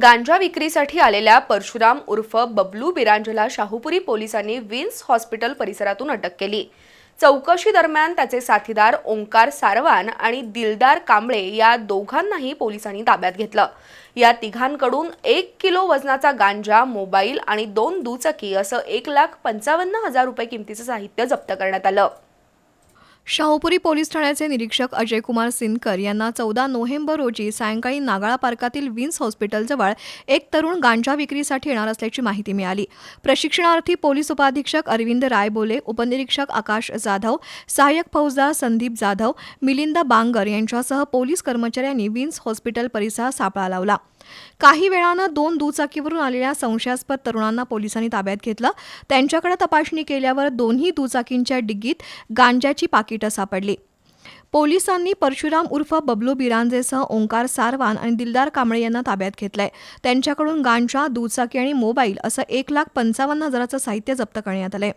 गांजा विक्रीसाठी आलेल्या परशुराम उर्फ बबलू बिरांजला शाहूपुरी पोलिसांनी विन्स हॉस्पिटल परिसरातून अटक केली। चौकशी दरम्यान त्याचे साथीदार ओंकार सारवान आणि दिलदार कांबळे या दोघांनाही पोलिसांनी ताब्यात घेतलं। या तिघांकडून 1 किलो वजनाचा गांजा, मोबाईल आणि 2 दुचाकी असं 1,55,000 रुपये किमतीचं साहित्य जप्त करण्यात आलं। शाहूपुरी पोलीस ठाण्याचे निरीक्षक अजय कुमार सिनकर यांना 14 नोव्हेंबर रोजी सायंकाळी नागाळा पार्कातील विन्स हॉस्पिटलजवळ एक तरुण गांजा विक्रीसाठी येणार असल्याची माहिती मिळाली। प्रशिक्षणार्थी पोलीस उपाधीक्षक अरविंद रायबोले, उपनिरीक्षक आकाश जाधव, सहाय्यक फौजदार संदीप जाधव, मिलिंद बांगर यांच्यासह पोलीस कर्मचाऱ्यांनी विन्स हॉस्पिटल परिसरात सापळा लावला। काही वेळानं 2 दुचाकीवरून आलेल्या संशयास्पद तरुणांना पोलिसांनी ताब्यात घेतलं। त्यांच्याकडे तपासणी केल्यावर दोन्ही दुचाकींच्या डिग्गीत गांजाची पाकिटं सापडली। पोलिसांनी परशुराम उर्फ बबलू बिरांजेसह ओंकार सारवान आणि दिलदार कांबळे यांना ताब्यात घेतलंय। त्यांच्याकडून गांजा, दुचाकी आणि मोबाईल असं 1,55,000चं साहित्य जप्त करण्यात आलंय।